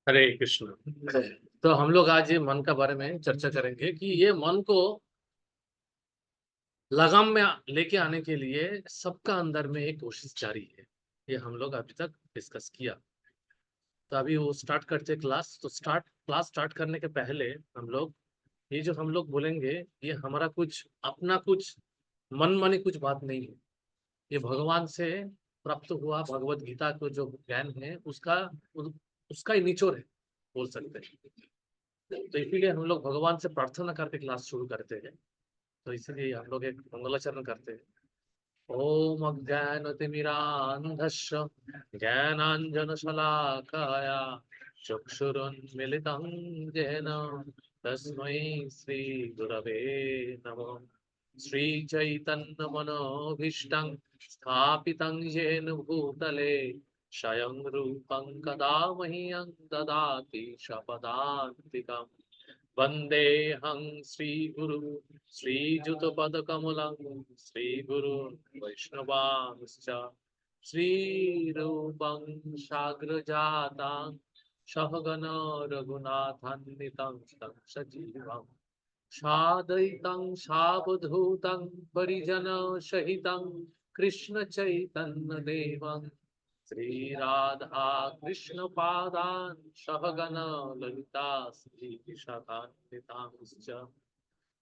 हरे कृष्ण। तो हम लोग आज ये मन का बारे में चर्चा करेंगे कि ये मन को लगाम में लेके आने के लिए सबका अंदर में एक कोशिश जारी है। ये हम लोग अभी तक डिस्कस किया। तो अभी वो स्टार्ट करते हैं क्लास। तो क्लास स्टार्ट करने के पहले हम लोग ये जो हम लोग बोलेंगे, ये हमारा कुछ अपना कुछ मन मानी कुछ बात नहीं है। ये भगवान से प्राप्त हुआ भगवत गीता को जो ज्ञान है उसका ही निचोड़ है, बोल सकते हैं। तो इसीलिए हम लोग भगवान से प्रार्थना करके क्लास शुरू करते हैं। तो इसीलिए हम लोग एक मंगलाचरण करते हैं। ओम अज्ञानतिमिरान्धस्य ज्ञानाञ्जनशलाकया चक्षुरुन्मिलितं येन तस्मै श्रीगुरवे नमः। श्रीचैतन्यमनोभीष्टं स्थापितं येन भूतले स्वयं रूपं कदा मह्यं ददाति स्वपदान्तिकम्। वन्देऽहं श्रीगुरु श्रीयुतपदकमलं श्रीगुरु वैष्णवांश्च श्रीरूपं साग्रजातां सहगण रघुनाथान्वितं तं सजीवं साद्वैतं सावधूतं परिजनसहितं कृष्णचैतन्यदेवं श्रीराधा कृष्ण पादान सहगण ललिता श्रीविशाखान्वितांश्च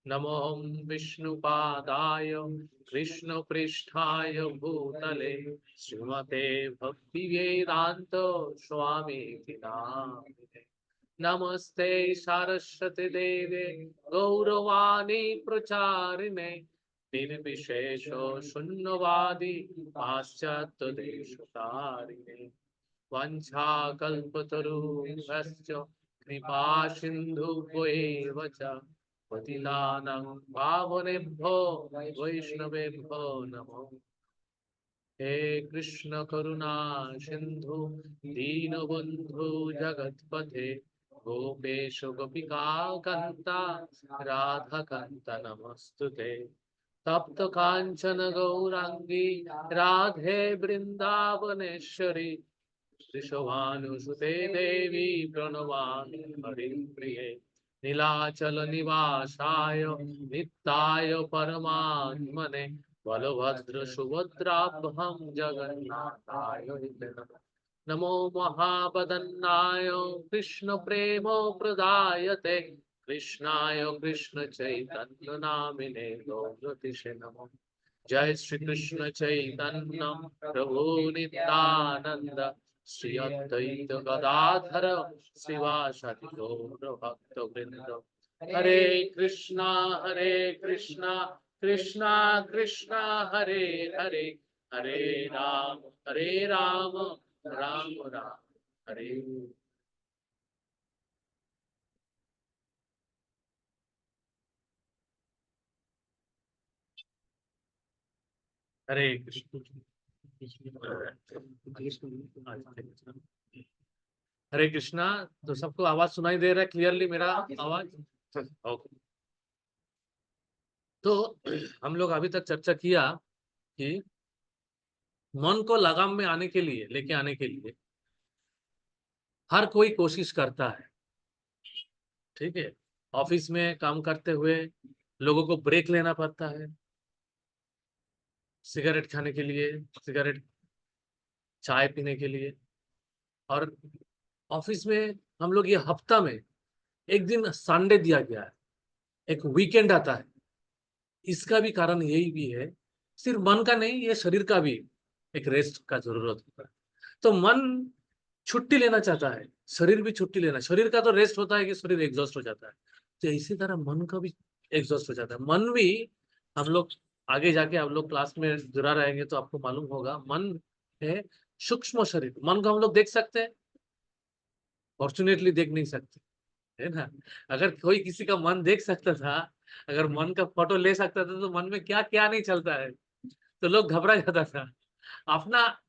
नमो विष्णुपादाय कृष्णपृष्ठाय भूतले श्रीमते भक्तिवेदान्त स्वामी नामिने। नमस्ते सरस्वती देवे गौरवाणी प्रचारिणे निर्विशेष शून्यवादी पाश्चात्य देशतारिणे वंशाकल्पतरुभ्यश्च कृपा सिन्धुभ्येव च पतितानां पावनेभ्यो वैष्णवेभ्यो नमो। हे कृष्ण करुणा सिंधु दीनबंधु जगत्पथे गोपेश गोपिका कांता राधा कांता नमस्तुते। तप्त कांचन गौरांगी राधे वृंदावनेश्वरी वृषभानुसुते देवी प्रणमामि हरिप्रिये। नीलाचल निवासाय नित्याय परमात्मने बलभद्र सुभद्राभ्यां जगन्नाथाय नमो महावदन्नाय कृष्ण प्रेम प्रदायते कृष्णाय कृष्ण चैतन्य नामिने गौरतिषे नमो। जय श्री कृष्ण चैतन्य प्रभु नित्यानंद श्री अद्वैत गदाधर श्रीवासदि गौर भक्त वृंद। हरे कृष्णा कृष्णा कृष्णा हरे हरे हरे राम राम राम हरे। हरे कृष्ण। हरे कृष्णा। तो सबको आवाज सुनाई दे रहा है क्लियरली मेरा आवाज? ओके। तो हम लोग अभी तक चर्चा किया कि मन को लगाम में आने के लिए, लेके आने के लिए हर कोई कोशिश करता है। ठीक है। ऑफिस में काम करते हुए लोगों को ब्रेक लेना पड़ता है, सिगरेट खाने के लिए, सिगरेट, चाय पीने के लिए। और ऑफिस में हम लोग ये हफ्ता में एक दिन संडे दिया गया है, एक वीकेंड आता है। इसका भी कारण यही भी है, सिर्फ मन का नहीं, ये शरीर का भी एक रेस्ट का जरूरत होता है। तो मन छुट्टी लेना चाहता है, शरीर भी छुट्टी लेना। शरीर का तो रेस्ट होता है कि शरीर एग्जॉस्ट हो जाता है, तो इसी तरह मन का भी एग्जॉस्ट हो जाता है। मन भी हम लोग आगे जाके हम लोग क्लास में जुड़ा रहेंगे तो आपको मालूम होगा, मन है सूक्ष्म शरीर। मन को हम लोग देख सकते हैं, फॉर्चुनेटली देख नहीं सकते, है ना। अगर कोई किसी का मन देख सकता था, अगर मन का फोटो ले सकता था, तो मन में क्या क्या नहीं चलता है, तो लोग घबरा जाता था। अपना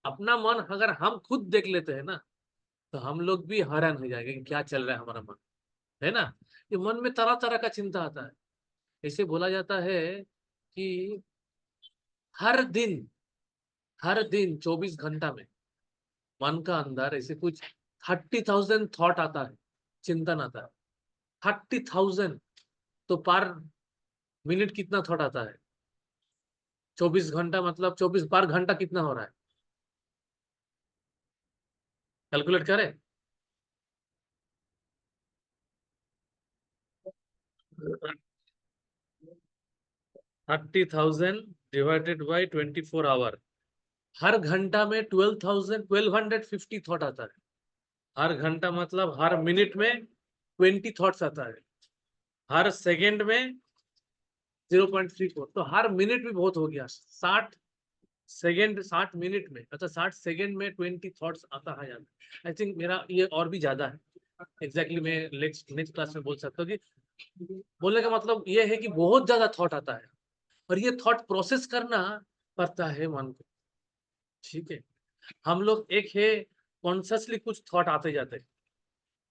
अपना मन अगर हम खुद देख लेते हैं ना, तो हम लोग भी हैरान हो जाएंगे कि क्या चल रहा है हमारा मन, है ना। ये मन में तरह तरह का चिंता आता है। ऐसे बोला जाता है कि हर दिन 24 घंटा में मन का अंदर ऐसे कुछ 30,000 थॉट आता है, चिंतन आता है। 30,000 तो पर मिनट कितना थॉट आता है? 24 घंटा मतलब 24 पर घंटा कितना हो रहा है? कैलकुलेट करें। 30,000 डिवाइडेड बाई 24 आवर। हर घंटा में 12,000 1250 थॉट आता है। हर घंटा मतलब हर मिनट में 20 थॉट्स आता है। हर सेकंड में 0.34, तो हर मिनट भी बहुत हो गया। 60 सेकंड, 60 मिनट में, अच्छा 60 सेकंड में 20 थॉट्स आता है। आई थिंक मेरा ये और भी ज्यादा है। एग्जैक्टली मैं नेक्स्ट नेक्स्ट क्लास में बोल सकता हूँ कि बोलने का मतलब ये है कि बहुत ज्यादा थॉट आता है, और ये थॉट प्रोसेस करना पड़ता है मन को। ठीक है, हम लोग एक है कॉन्शियसली कुछ थॉट आते जाते हैं,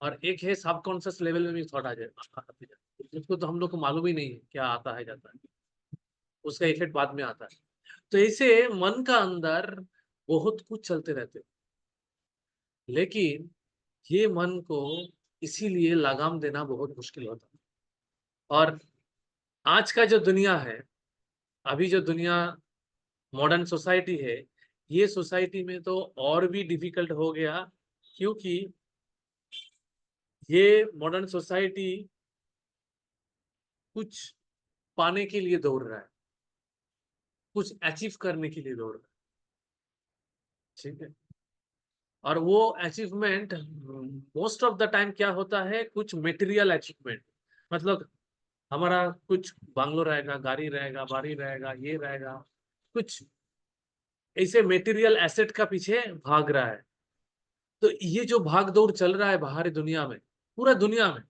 और एक है सबकॉन्शियस लेवल में भी थॉट आते जाते हैं, उसको तो हम लोग को मालूम ही नहीं है क्या आता है जाता है, उसका इफेक्ट बाद में आता है। तो ऐसे मन का अंदर बहुत कुछ चलते रहते हैं, लेकिन ये मन को इसीलिए लगाम देना बहुत मुश्किल होता है। और आज का जो दुनिया है, अभी जो दुनिया मॉडर्न सोसाइटी है, ये सोसाइटी में तो और भी डिफिकल्ट हो गया, क्योंकि ये मॉडर्न सोसाइटी कुछ पाने के लिए दौड़ रहा है, कुछ अचीव करने के लिए दौड़ रहा है। ठीक है, और वो achievement most of the time क्या होता है, कुछ मटेरियल अचीवमेंट। मतलब हमारा कुछ बंगलो रहेगा, गाड़ी रहेगा, बाड़ी रहेगा, ये रहेगा, कुछ ऐसे मटेरियल एसेट का पीछे भाग रहा है। तो ये जो भाग दौड़ चल रहा है बाहरी दुनिया में, पूरा दुनिया में,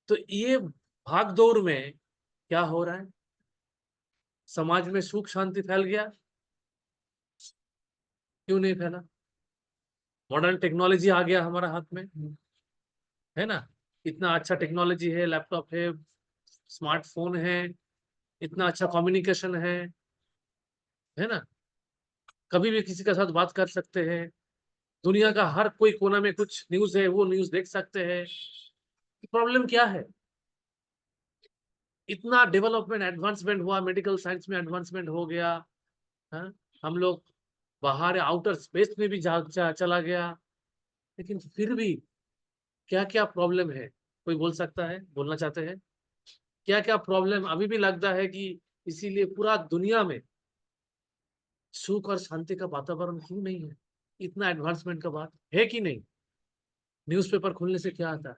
तो ये भाग दौड़ में क्या हो रहा है, समाज में सुख शांति फैल गया? क्यों नहीं फैला? मॉडर्न टेक्नोलॉजी आ गया हमारा हाथ में, है ना? इतना अच्छा टेक्नोलॉजी है, लैपटॉप है, स्मार्टफोन है, इतना अच्छा कम्युनिकेशन है ना? कभी भी किसी के साथ बात कर सकते हैं, दुनिया का हर कोई कोना में कुछ न्यूज है वो न्यूज देख सकते हैं। प्रॉब्लम क्या है? इतना डेवलपमेंट एडवांसमेंट हुआ, मेडिकल साइंस में एडवांसमेंट हो गया, हाँ? हम लोग बाहर आउटर स्पेस में भी चला गया, लेकिन फिर भी क्या क्या प्रॉब्लम है? कोई बोल सकता है, बोलना चाहते हैं क्या क्या प्रॉब्लम अभी भी लगता है कि इसीलिए पूरा दुनिया में सुख और शांति का वातावरण क्यों नहीं है? इतना एडवांसमेंट का बात है कि नहीं? न्यूज़पेपर खोलने से क्या आता है?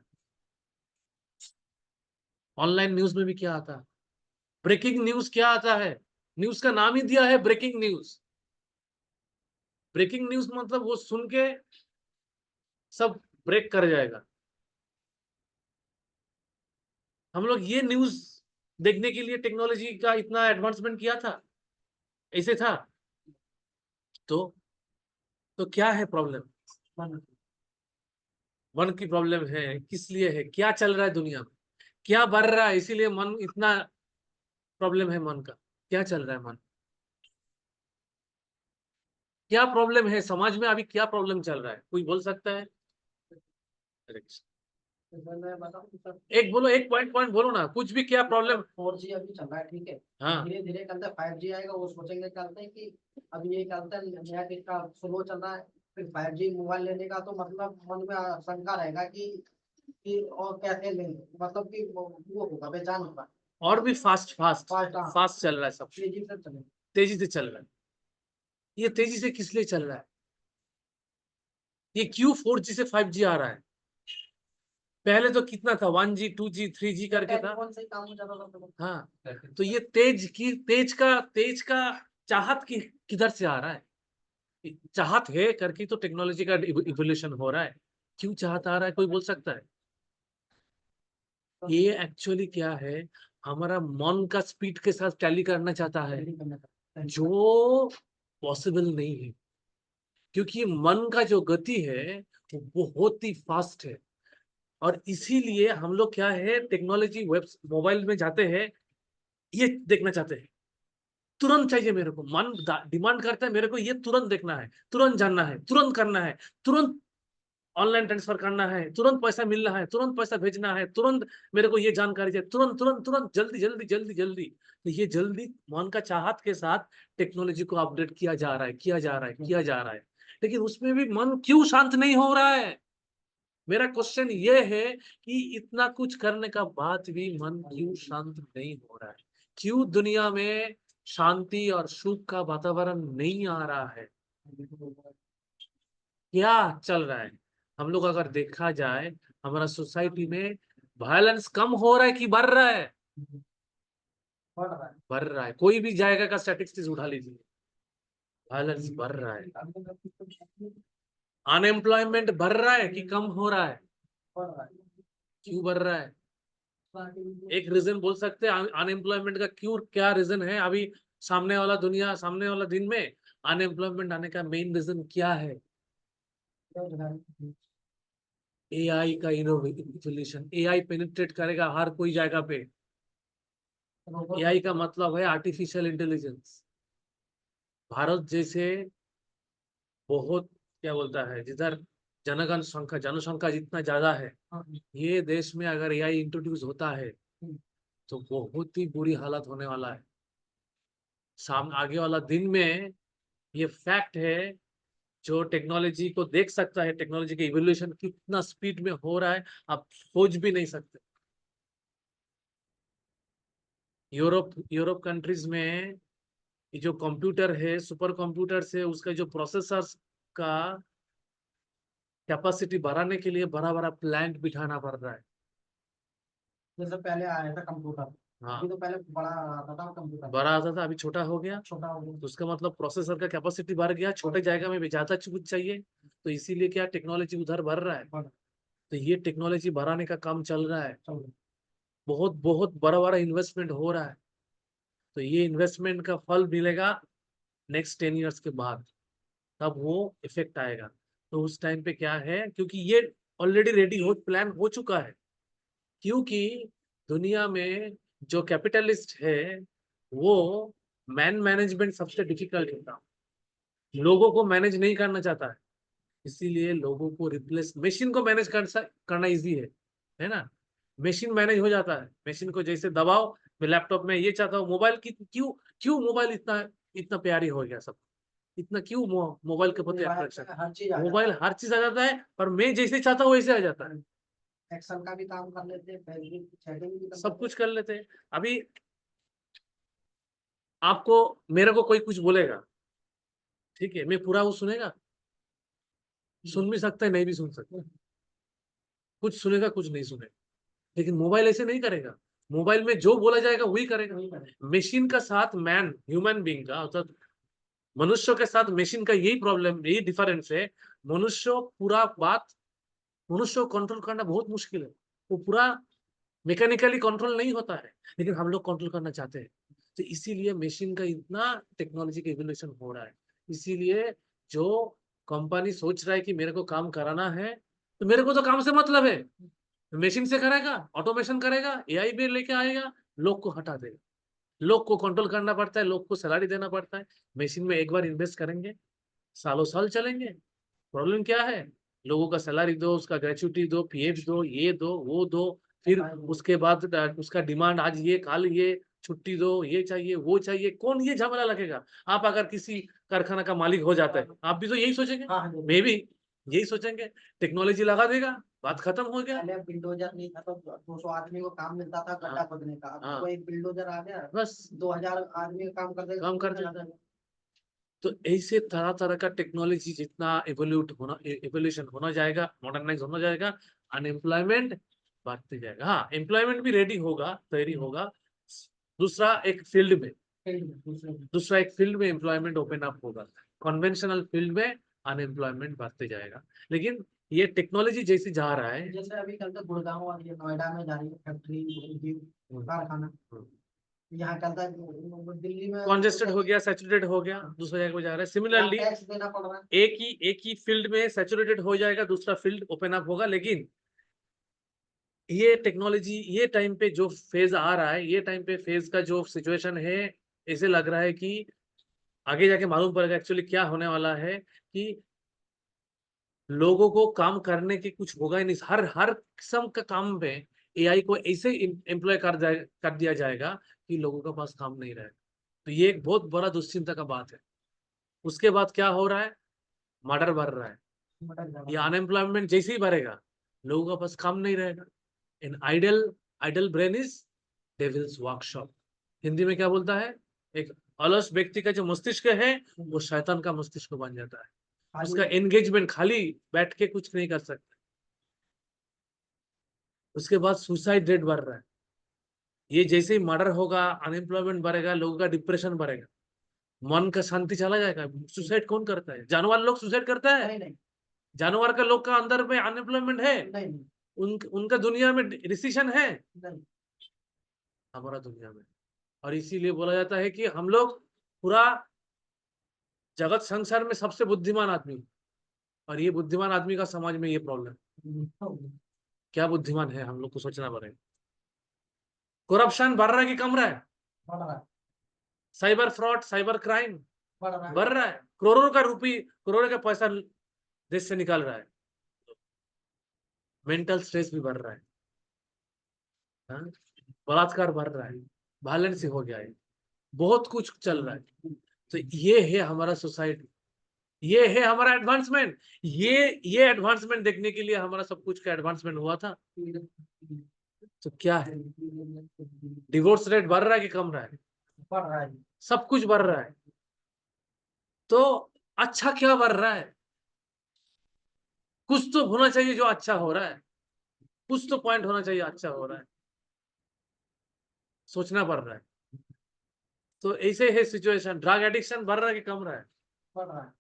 ऑनलाइन न्यूज में भी क्या आता है? ब्रेकिंग न्यूज क्या आता है? न्यूज का नाम ही दिया है ब्रेकिंग न्यूज। ब्रेकिंग न्यूज मतलब वो सुन के सब ब्रेक कर जाएगा। हम लोग ये न्यूज देखने के लिए टेक्नोलॉजी का इतना एडवांसमेंट किया था, ऐसे था। तो क्या है प्रॉब्लम? मन की प्रॉब्लम है, किस लिए है, क्या चल रहा है दुनिया में, क्या बढ़ रहा है, इसीलिए मन इतना प्रॉब्लम है मन का। क्या चल रहा है मन, क्या प्रॉब्लम है समाज में, अभी क्या प्रॉब्लम चल रहा है, कोई बोल सकता है? एक बोलो, एक पॉइंट पॉइंट बोलो ना, कुछ भी, क्या प्रॉब्लम? 4G अभी चल रहा है, ठीक है। हाँ, धीरे धीरे चलता 5G आएगा, वो सोचेंगे चलते हैं कि अभी ये चलता है, नया किसका स्लो चल रहा है, फिर 5G मोबाइल लेने का तो मतलब मन में शंका रहेगा कि और कैसे लेंगे, मतलब कि वो होगा, बेचान होगा। और भी फास्ट फास्ट फास्ट, हाँ, फास्ट चल रहा है सब, तेजी से चले। तेजी से चल रहा है। ये तेजी से किस लिए चल रहा है? ये क्यों 4G से 5G आ रहा है? पहले तो कितना था, 1G 2G 3G करके था। कौन सही काम हो जाता था। हाँ, तो ये तेज का चाहत की किधर से आ रहा है? चाहत है करके तो टेक्नोलॉजी का इवोल्यूशन हो रहा है। क्यों चाहत आ रहा है, कोई बोल सकता है? ये एक्चुअली क्या है, हमारा मन का स्पीड के साथ टैली करना चाहता है, जो पॉसिबल नहीं है, क्योंकि मन का जो गति है वो बहुत ही फास्ट है। और इसीलिए हम लोग क्या है, टेक्नोलॉजी वेब मोबाइल में जाते हैं, ये देखना चाहते हैं, तुरंत चाहिए मेरे को, मन डिमांड करता है मेरे को ये तुरंत देखना है, तुरंत जानना है, तुरंत करना है, तुरंत ऑनलाइन ट्रांसफर करना है, तुरंत पैसा मिल रहा है, तुरंत पैसा भेजना है, तुरंत मेरे को ये जानकारी चाहिए, तुरंत तुरंत तुरंत, जल्दी जल्दी जल्दी जल्दी। तो ये जल्दी मन का चाहत के साथ टेक्नोलॉजी को अपडेट किया जा रहा है, किया जा रहा है, किया जा रहा है, लेकिन उसमें भी मन क्यों शांत नहीं हो रहा है? मेरा क्वेश्चन ये है कि इतना कुछ करने का बाद भी मन क्यों शांत नहीं हो रहा है? क्यों दुनिया में शांति और सुख का वातावरण नहीं आ रहा है? क्या चल रहा है? हम लोग अगर देखा जाए, हमारा सोसाइटी में वायलेंस कम हो रहा है कि बढ़ रहा है? बढ़ रहा है। बढ़ रहा है। कोई भी जाएगा का स्टैटिस्टिक्स उठा लीजिए, वायलेंस बढ़ रहा है। अनएम्प्लॉयमेंट बढ़ रहा है कि कम हो रहा है? बढ़ रहा है। क्यों बढ़ रहा है? एक रीजन बोल सकते हैं अनएम्प्लॉयमेंट का? क्यों, क्या रीजन है? अभी सामने वाला दुनिया, सामने वाला दिन में अनएम्प्लॉयमेंट आने का मेन रीजन क्या है? एआई का इनोवेशन। एआई पेनिट्रेट करेगा हर कोई जगह पे। एआई का मतलब है आर्टिफिशियल इंटेलिजेंस। भारत जैसे बहुत, क्या बोलता है, जिधर जनसंख्या जितना ज्यादा है, ये देश में अगर एआई इंट्रोड्यूस होता है तो बहुत ही बुरी हालत होने वाला है। सामने आगे वाला दिन में ये फैक्ट है। जो टेक्नोलॉजी को देख सकता है, टेक्नोलॉजी के इवोल्यूशन कितना स्पीड में हो रहा है, आप सोच भी नहीं सकते। यूरोप यूरोप कंट्रीज में ये जो कंप्यूटर है, सुपर कंप्यूटर से उसका जो प्रोसेसर्स का कैपेसिटी बढ़ाने के लिए बड़ा बड़ा प्लांट बिठाना पड़ रहा है। जैसे पहले आया था कंप्यूटर, हाँ, अभी तो पहले बड़ा आता था कंप्यूटर, बड़ा आता था, अभी छोटा हो गया। छोटा हो गया। तो उसका मतलब प्रोसेसर का कैपेसिटी बढ़ गया, छोटे जायगा में भी ज्यादा कुछ चाहिए, तो इसीलिए क्या टेक्नोलॉजी उधर बढ़ रहा है। तो ये टेक्नोलॉजी बढ़ाने का काम चल रहा है, बहुत बहुत बड़ा बड़ा इन्वेस्टमेंट हो रहा है। तो ये इन्वेस्टमेंट का फल मिलेगा नेक्स्ट 10 ईयर्स के बाद, तब वो इफेक्ट आएगा। तो उस टाइम पे क्या है, क्योंकि ये ऑलरेडी रेडी हो, प्लान हो चुका है। क्योंकि दुनिया में जो कैपिटलिस्ट है वो मैन मैनेजमेंट सबसे डिफिकल्ट होता है, लोगों को मैनेज नहीं करना चाहता है। इसीलिए लोगों को रिप्लेस, मशीन को मैनेज करना इजी है ना? मशीन मैनेज हो जाता है। मशीन को जैसे दबाओ, मैं लैपटॉप में ये चाहता हूँ, मोबाइल की क्यों, क्यों मोबाइल इतना इतना प्यारी हो गया सब, इतना क्यों मोबाइल के प्रति अट्रैक्शन? हर चीज आ मोबाइल जाता हर चीज आ जाता है, पर मैं जैसे चाहता हूँ वैसे आ जाता है। है। एक्सेल का भी काम कर लेते हैं, फेसबुक की सेटिंग भी कर सब लेते कुछ कर लेते हैं। अभी आपको, मेरे को कोई कुछ बोलेगा, ठीक है, मैं पूरा वो सुनेगा? सुन भी सकता है, नहीं भी सुन सकता, कुछ सुनेगा कुछ नहीं सुनेगा। लेकिन मोबाइल ऐसे नहीं करेगा। मोबाइल में जो बोला जाएगा वही करेगा। मशीन का साथ मैन, ह्यूमन बीइंग का, अर्थात मनुष्य के साथ मशीन का यही प्रॉब्लम, यही डिफरेंस है। मनुष्य पूरा बात, मनुष्य को कंट्रोल करना बहुत मुश्किल है। वो पूरा मैकेनिकली कंट्रोल नहीं होता है, लेकिन हम लोग कंट्रोल करना चाहते हैं। तो इसीलिए मशीन का इतना टेक्नोलॉजी का इवोल्यूशन हो रहा है। इसीलिए जो कंपनी सोच रहा है कि मेरे को काम कराना है, तो मेरे को तो काम से मतलब है, मशीन से करेगा, ऑटोमेशन करेगा, एआई भी लेके आएगा, लोग को हटा देगा। लोग को कंट्रोल करना पड़ता है, लोग को सैलरी देना पड़ता है। मशीन में एक बार इन्वेस्ट करेंगे, सालों साल चलेंगे। प्रॉब्लम क्या है? लोगों का सैलरी दो, उसका ग्रेचुटी दो, पीएफ दो, ये दो, वो दो, फिर उसके बाद उसका डिमांड, आज ये कल ये, छुट्टी दो, ये चाहिए वो चाहिए, कौन ये झमेला लगेगा? आप अगर किसी कारखाना का मालिक हो जाता है, आप भी तो यही सोचेंगे, हाँ, मैं भी यही सोचेंगे। टेक्नोलॉजी लगा देगा, बात खत्म हो गया। पहले बिल्डोजर नहीं था तो 200 आदमी को काम मिलता था गड्ढा हाँ, खोदने का, अब हाँ, तो एक बिल्डोजर आ गया, बस 2000 आदमी का काम कर देगा, काम कर देता है। तो ऐसे तरह तरह का टेक्नोलॉजी जितना एवोल्यूशन होना जाएगा, मॉडर्नाइज होना जाएगा, अनएम्प्लॉयमेंट बढ़ते जाएगा। हाँ, एम्प्लॉयमेंट भी रेडी होगा, तैयारी होगा। दूसरा एक फील्ड में, दूसरा एक फील्ड में एम्प्लॉयमेंट ओपन अप होगा। कन्वेंशनल फील्ड में अनएम्प्लॉयमेंट बढ़ते जाएगा। लेकिन ये टेक्नोलॉजी जैसे जा रहा है, जैसे अभी कल तक गुड़गांव और ये नोएडा में जा रही है फैक्ट्री, कारखाना, यहाँ चलता है, दिल्ली में कॉन्जेस्टेड हो गया, सैचुरेटेड हो गया, दूसरा जगह पे जा रहा है। सिमिलरली टैक्स देना पड़ रहा है। एक ही फील्ड में सैचुरेटेड हो जाएगा, दूसरा फील्ड ओपन अप होगा। लेकिन ये टेक्नोलॉजी, ये टाइम पे जो फेज आ रहा है, ये टाइम पे फेज का जो सिचुएशन है, ऐसे लग रहा है कि आगे जाके मालूम पड़ेगा एक्चुअली क्या होने वाला है। कि लोगों को काम करने की कुछ होगा ही नहीं। हर हर किस्म का काम पे एआई को ऐसे एम्प्लॉय कर दिया जाएगा कि लोगों के पास काम नहीं रहेगा। तो ये एक बहुत बड़ा दुश्चिंता का बात है। उसके बाद क्या हो रहा है? मर्डर बढ़ रहा है। मटन ये ज्यादा अनएम्प्लॉयमेंट जैसे ही बढ़ेगा, लोगों के पास काम नहीं रहेगा। In idle idle brain is devil's workshop. Hindi में क्या बोलता है? एक अलस व्यक्ति का जो मस्तिष्क है वो शैतान का मस्तिष्क बन जाता है। उसका खाली एंगेजमेंट खाली बैठ के कुछ नहीं कर सकता। उसके बाद सुसाइड रेट बढ़ रहा है। ये जैसे ही मर्डर होगा, अनएम्प्लॉयमेंट बढ़ेगा, लोगों का डिप्रेशन बढ़ेगा, मन का शांति चला जाएगा। सुसाइड कौन करता है? जानवर लोग सुसाइड करता है? नहीं नहीं जानवर का लोग का अंदर में अनएम्प्लॉयमेंट है? नहीं नहीं उनका दुनिया में रिसेशन है? नहीं हमारा दुनिया में। और इसीलिए बोला जाता है कि हम लोग पूरा जगत संसार में सबसे बुद्धिमान आदमी, और ये बुद्धिमान आदमी का समाज में ये प्रॉब्लम। तो क्या बुद्धिमान है हम लोग को सोचना पड़ेगा। करप्शन बढ़ रहा है कि कम रहा है? बढ़ रहा है साइबर फ्रॉड, साइबर क्राइम बढ़ रहा है बढ़ रहा है। करोड़ों का रुपये, करोड़ों का पैसा देश से निकाल रहा है। मेंटल स्ट्रेस भी बढ़ रहा है। हाँ? बलात्कार बढ़ रहा है, वायलेंस हो गया है, बहुत कुछ चल रहा है। तो ये है हमारा सोसाइटी, ये है हमारा एडवांसमेंट। ये एडवांसमेंट देखने के लिए हमारा सब कुछ का एडवांसमेंट हुआ था। तो क्या है? डिवोर्स रेट बढ़ रहा है कि कम रहा है? बढ़ रहा है सब कुछ बढ़ रहा है। तो अच्छा क्या बढ़ रहा है? कुछ तो होना चाहिए जो अच्छा हो रहा है। कुछ तो पॉइंट होना चाहिए अच्छा हो रहा है। सोचना पड़ रहा है। तो ऐसे है सिचुएशन। ड्रग एडिक्शन बढ़ रहा है कि कम रहा है? बढ़ रहा है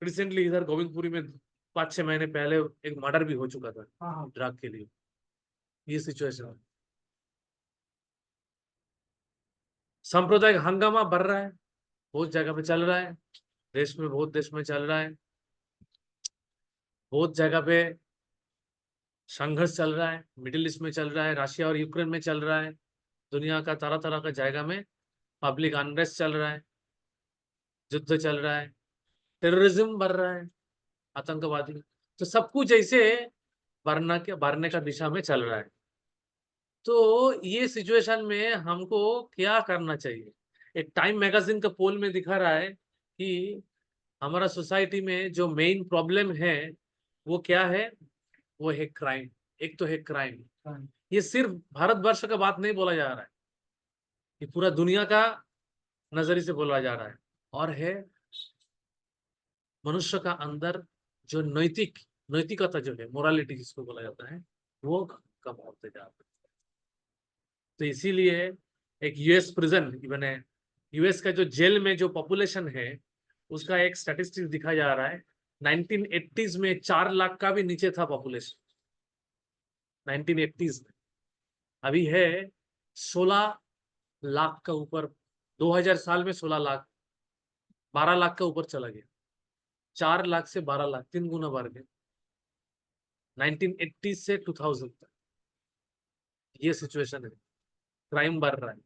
रिसेंटली इधर गोविंदपुरी में 5-6 महीने पहले एक मर्डर भी हो चुका था हाँ हाँ ड्रग के लिए। ये सिचुएशन है। सांप्रदायिक हंगामा बढ़ रहा है, बहुत जगह पे चल रहा है। देश में, बहुत देश में चल रहा है। बहुत जगह पे संघर्ष चल रहा है। मिडिल ईस्ट में चल रहा है, रशिया और यूक्रेन में चल रहा है। दुनिया का तरह तरह का जगह में पब्लिक अनरेस्ट चल रहा है, युद्ध चल रहा है, टेररिज्म बढ़ रहा है, आतंकवादी। तो सब कुछ ऐसे बढ़ने का दिशा में चल रहा है। तो ये सिचुएशन में हमको क्या करना चाहिए? एक टाइम मैगजीन का पोल में दिखा रहा है कि हमारा सोसाइटी में जो मेन प्रॉब्लम है वो क्या है? वो है क्राइम। एक तो है क्राइम। हाँ। ये सिर्फ भारतवर्ष का बात नहीं बोला जा रहा है, ये पूरा दुनिया का नजरिए से बोला जा रहा है। और है मनुष्य का अंदर जो नैतिकता जो है, मोरालिटी जिसको बोला जाता है, वो कम होते जा रहा है। तो इसीलिए एक यूएस प्रिजन मैंने यूएस का जो जेल में जो पॉपुलेशन है उसका एक स्टैटिस्टिक्स दिखा जा रहा है। 1980s में 4 लाख का भी नीचे था पॉपुलेशन। 1980s में। अभी है 16 लाख का ऊपर। 2000 साल में 16 लाख, 12 लाख का ऊपर चला गया। 4 लाख से 12 लाख, 3 गुना बढ़ गया 1980 से 2000 तक। ये सिचुएशन है। क्राइम बढ़ रहा है।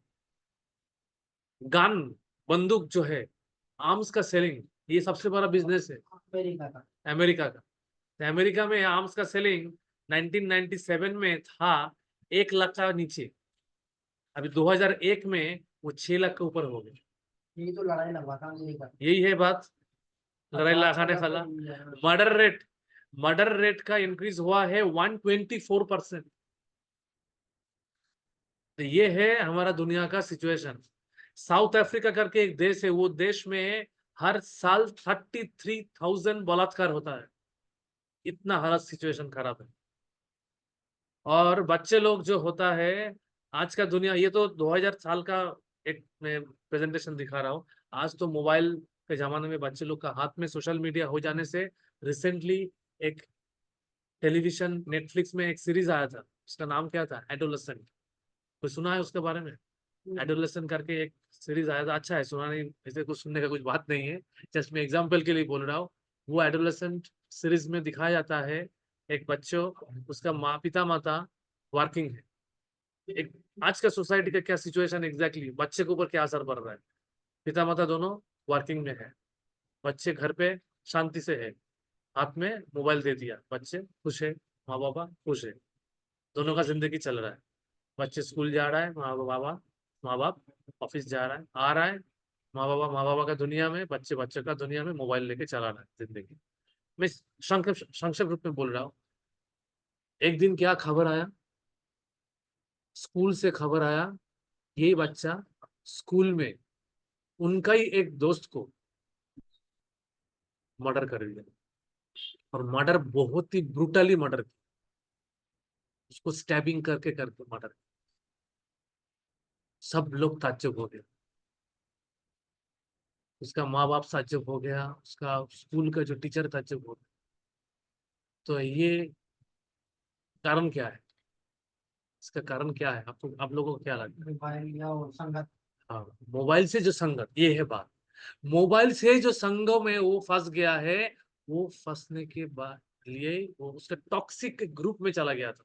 गन, बंदूक जो है, आर्म्स का सेलिंग, ये सबसे बड़ा बिजनेस है अमेरिका का अमेरिका का। तो अमेरिका में आर्म्स का सेलिंग 1997 में था 1 लाख का नीचे। अभी 2001 में वो 6 लाख के ऊपर हो गया। ये तो लड़ाई लगवा था अमेरिका यही है बात, लड़ाई लगाने वाला। मर्डर रेट, मर्डर रेट का इंक्रीज हुआ है 124%। तो ये है हमारा दुनिया का सिचुएशन। साउथ अफ्रीका करके एक देश है, वो देश में हर साल 33,000 बलात्कार होता है। इतना हालत सिचुएशन खराब है। और बच्चे लोग जो होता है, आज का दुनिया, ये तो 2000 साल का एक मैं प्रेजेंटेशन दिखा रहा हूँ। आज तो मोबाइल के जमाने में बच्चे लोग का हाथ में सोशल मीडिया हो जाने से, रिसेंटली एक टेलीविजन नेटफ्लिक्स में एक सीरीज आया था, उसका नाम क्या था? एडोलेसेंट। कोई सुना है उसके बारे में? एडोलेसेंट करके एक सीरीज आया था। अच्छा है, सुना नहीं, ऐसे कुछ सुनने का कुछ बात नहीं है, जस्ट मैं एग्जांपल के लिए बोल रहा हूँ। वो एडोलेसेंट सीरीज में दिखाया जाता है एक बच्चों, उसका पिता माता वर्किंग है। एक आज का सोसाइटी का क्या सिचुएशन एग्जैक्टली, बच्चे के ऊपर क्या असर पड़ रहा है? पिता माता दोनों वर्किंग में है, बच्चे घर पे शांति से है, हाथ में मोबाइल दे दिया, बच्चे खुश है, माँ बाबा खुश है, दोनों का जिंदगी चल रहा है। बच्चे स्कूल जा रहा है, माँ बाप ऑफिस जा रहा है, आ रहा है, माँ बाबा का दुनिया में, बच्चे बच्चे का दुनिया में मोबाइल लेके चला रहा है जिंदगी। मैं संक्षिप्त रूप में बोल रहा हूँ। एक दिन क्या खबर आया, स्कूल से खबर आया, ये बच्चा स्कूल में उनका ही एक दोस्त को मर्डर कर दिया, और मर्डर बहुत ही ब्रूटली मर्डर किया, उसको स्टैबिंग करके करके मर्डर। सब लोग ताज्जुब हो गए, उसका माँ बाप ताज्जुब हो गया, उसका स्कूल का जो टीचर ताज्जुब हो गया। तो ये कारण क्या है, इसका कारण क्या है, आपको, आप लोगों को क्या लगता है? मोबाइल या वो संगत। हाँ, मोबाइल से जो संगत, ये है बात। मोबाइल से जो संगों में वो फंस गया है, वो फंसने के बाद लिए वो उसके टॉक्सिक ग्रुप में चला गया था।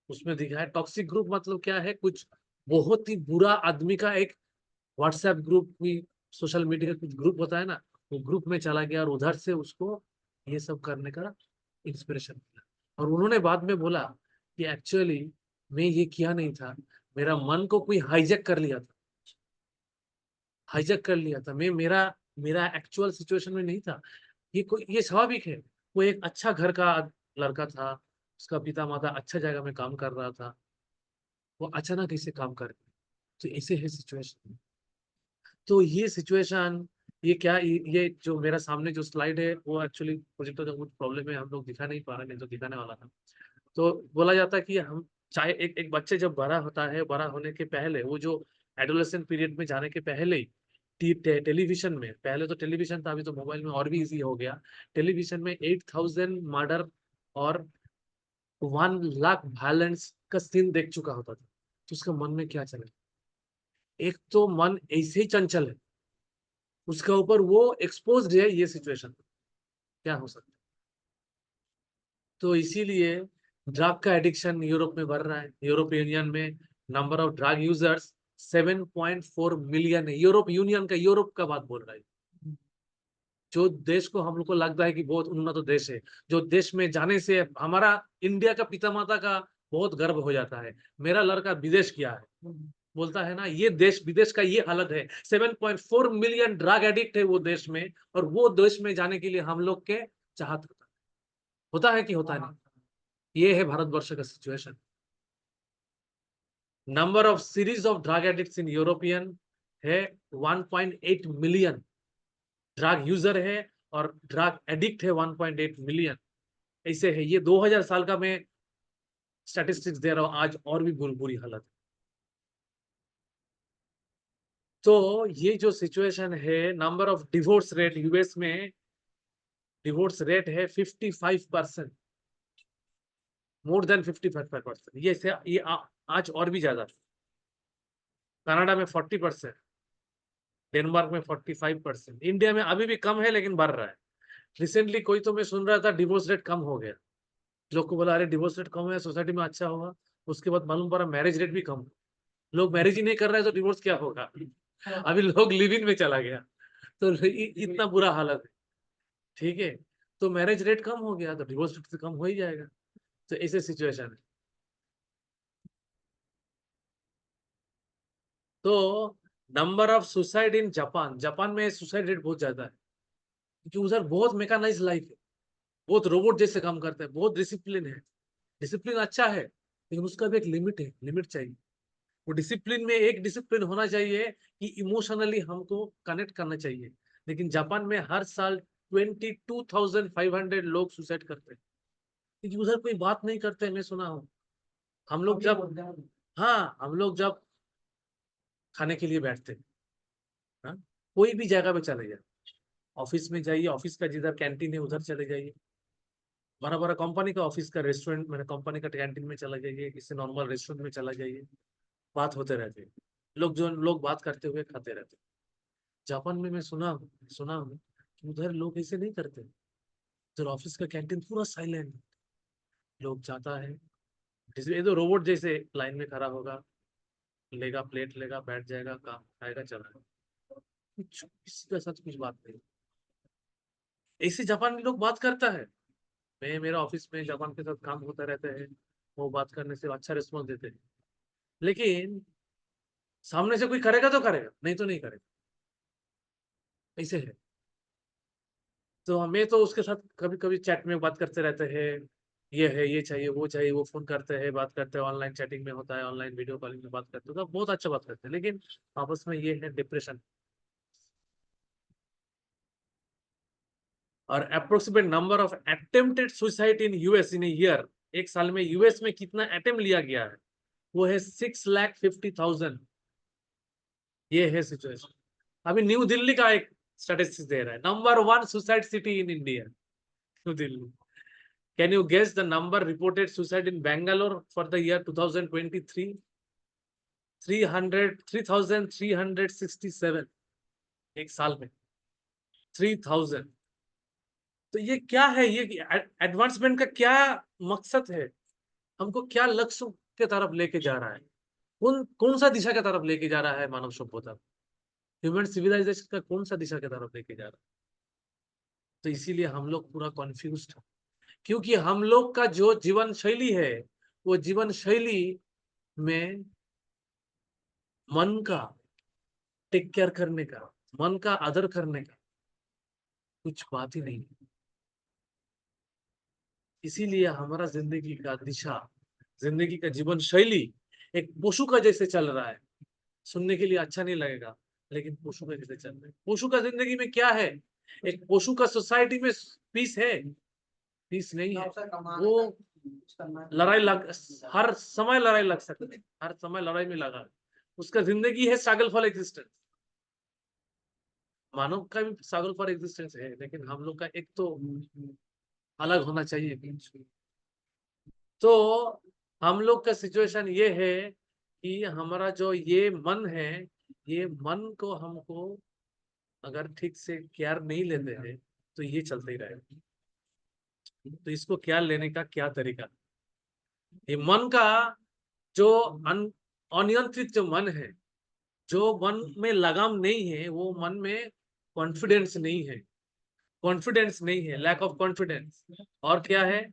उसमें दिखा है टॉक्सिक ग्रुप मतलब क्या है, कुछ बहुत ही बुरा आदमी का एक व्हाट्सएप ग्रुप भी, सोशल मीडिया का कुछ ग्रुप होता है ना, वो ग्रुप में चला गया, और उधर से उसको ये सब करने का इंस्पिरेशन मिला। और उन्होंने बाद में बोला कि एक्चुअली मैं ये किया नहीं था, मेरा मन को कोई हाईजैक कर लिया था, हाईजैक कर लिया था, मैं मेरा मेरा एक्चुअल सिचुएशन में नहीं था। ये स्वाभाविक है। वो एक अच्छा घर का लड़का था, उसका पिता माता अच्छा जगह में काम कर रहा था, वो अचानक ऐसे काम कर गया। तो ऐसे है सिचुएशन। तो ये सिचुएशन, ये जो मेरा सामने जो स्लाइड है, वो एक्चुअली प्रोजेक्टर का कुछ प्रॉब्लम है, हम लोग दिखा नहीं पा रहे, नहीं तो दिखाने वाला था। तो बोला जाता है कि हम चाहे एक बच्चे जब बड़ा होता है, बड़ा होने के पहले, वो जो एडोलेसेंट पीरियड में जाने के पहले ही टेलीविजन में, पहले तो टेलीविजन था, अभी तो मोबाइल में और भी इजी हो गया, टेलीविजन में 8,000 मर्डर और 1 लाख वायलेंस का सीन देख चुका होता था। तो उसका मन में क्या चले, एक तो मन ऐसे ही चंचल है, उसके ऊपर वो एक्सपोज्ड है ये सिचुएशन, क्या हो सकता है। तो इसीलिए ड्रग का एडिक्शन यूरोप में बढ़ रहा है। यूरोप यूनियन में number of drug users 7.4 million है। यूरोप यूनियन का, यूरोप का बात बोल रहा है, जो देश को हम लोग को लगता है कि बहुत उन्नत देश है, जो देश में जाने से हमारा इंडिया का पिता माता का बहुत गर्व हो जाता है, मेरा लड़का विदेश किया है, बोलता है ना, ये देश विदेश का ये हालत है। 7.4 मिलियन ड्रग एडिक्ट है वो देश में, और वो देश में जाने के लिए हम लोग के चाहत होता है कि होता नहीं। ये है भारतवर्ष का situation. Number of series of drug addicts in European है 1.8 मिलियन ड्रग यूजर है, और ड्रग एडिक्ट है 1.8 मिलियन। ऐसे है, ये 2000 साल का मैं स्टैटिस्टिक्स दे रहा हूं, आज और भी बुरी बुरी हालत है। तो ये जो सिचुएशन है, number of divorce rate US में, डिवोर्स रेट है 55%, मोर देन 55%। आज और भी ज्यादा। कनाडा में 40%, डेनमार्क में 45%, इंडिया में अभी भी कम है लेकिन बढ़ रहा है। रिसेंटली कोई, तो मैं सुन रहा था डिवोर्स रेट कम हो गया, लोग को बोला अरे डिवोर्स रेट कम है, सोसाइटी में अच्छा होगा। उसके बाद मालूम पड़ा मैरिज रेट भी कम, लोग मैरिज ही नहीं कर रहे हैं, तो डिवोर्स क्या होगा। अभी लोग लिव इन में चला गया। तो इतना बुरा हालत है, ठीक है। तो मैरिज रेट कम हो गया, तो डिवोर्स रेट तो कम हो ही जाएगा। तो ऐसे सिचुएशन है। तो number of suicide in Japan, Japan में सुसाइड रेट बहुत ज्यादा है, क्योंकि उधर बहुत मैकेनाइज लाइफ है, बहुत रोबोट जैसे काम करते हैं, बहुत डिसिप्लिन है। डिसिप्लिन अच्छा है, लेकिन उसका भी एक लिमिट है, लिमिट चाहिए। वो डिसिप्लिन में एक डिसिप्लिन होना चाहिए कि इमोशनली हमको कनेक्ट करना चाहिए। लेकिन जापान में हर साल 22,500 लोग सुसाइड करते हैं, क्योंकि उधर कोई बात नहीं करते, मैं सुना हूँ। हम लोग जब, हाँ, हम लोग जब खाने के लिए बैठते हैं, हाँ, कोई भी जगह पे चले जाए, ऑफिस में जाइए, ऑफिस का जिधर कैंटीन है उधर चले जाइए, बड़ा बड़ा कंपनी का ऑफिस का रेस्टोरेंट, मैंने कंपनी का कैंटीन में चला जाइए, किसी नॉर्मल रेस्टोरेंट में चला जाइए, बात होते रहते हैं, लोग बात करते हुए खाते रहते हैं। जापान में मैं सुना हूँ कि उधर लोग ऐसे नहीं करते। उधर ऑफिस का कैंटीन पूरा साइलेंट, लोग जाता है, ये तो रोबोट जैसे लाइन में खड़ा होगा, लेगा प्लेट, लेगा, बैठ जाएगा, काम खाएगा, चला जाएगा, कुछ किसी का साथ कुछ बात नहीं। ऐसे जापानी लोग बात करता है। मैं मेरा ऑफिस में जापान के साथ काम होता रहता है, वो बात करने से अच्छा रिस्पॉन्स देते हैं। लेकिन सामने से कोई करेगा तो करेगा, नहीं तो नहीं करेगा, ऐसे है। तो हमें तो उसके साथ कभी कभी चैट में बात करते रहते हैं, ये है, ये चाहिए, वो चाहिए, वो फोन करते हैं, बात करते हैं, ऑनलाइन चैटिंग में होता है, ऑनलाइन वीडियो कॉलिंग में बात करते हैं, तो बहुत अच्छा बात करते हैं। लेकिन आपस में ये है डिप्रेशन। और approximate number of attempted suicide in US in year, एक साल में यूएस में कितना अटेम्प्ट लिया गया है, वो है 6,50,000। ये है सिचुएशन। अभी न्यू दिल्ली का एक स्टैटिस्टिक्स दे रहा है, number 1 suicide city in India, New Delhi. Can you guess the number reported suicide in Bangalore for the year 2023? 3,367 एक साल में, 3,000। तो ये क्या है, ये एडवांसमेंट का क्या मकसद है, हमको क्या लक्ष्य के तरफ लेके जा रहा है, कौन कौन सा दिशा के तरफ लेके जा रहा है मानव सभ्यता, ह्यूमन सिविलाइजेशन का कौन सा दिशा के तरफ लेके जा रहा है? तो इसीलिए हम लोग पूरा कॉन्फ्यूज है, क्योंकि हम लोग का जो जीवन शैली है, वो जीवन शैली में मन का टेक केयर करने का, मन का आदर करने का कुछ बात ही नहीं है। इसीलिए हमारा जिंदगी का दिशा, जिंदगी का जीवन शैली एक पशु का जैसे चल रहा है। सुनने के लिए अच्छा नहीं लगेगा, लेकिन पशु का जैसे चल रहा है। पशु का जिंदगी में क्या है, एक पशु का सोसाइटी में पीस है? पीस नहीं है। वो लड़ाई लग, हर समय लड़ाई लग सकती है, हर समय लड़ाई में लगा है। उसका जिंदगी है स्ट्रगल फॉर एग्जिस्टेंस। मानव का भी स्ट्रगल फॉर एग्जिस्टेंस है, लेकिन हम लोग का एक तो अलग होना चाहिए। तो हम लोग का सिचुएशन ये है कि हमारा जो ये मन है, ये मन को हमको अगर ठीक से केयर नहीं लेते हैं तो ये चलते ही रहेगा। तो इसको केयर लेने का क्या तरीका? ये मन का जो अनियंत्रित जो मन है, जो मन में लगाम नहीं है, वो मन में कॉन्फिडेंस नहीं है, कॉन्फिडेंस नहीं है, लैक ऑफ कॉन्फिडेंस। और क्या है?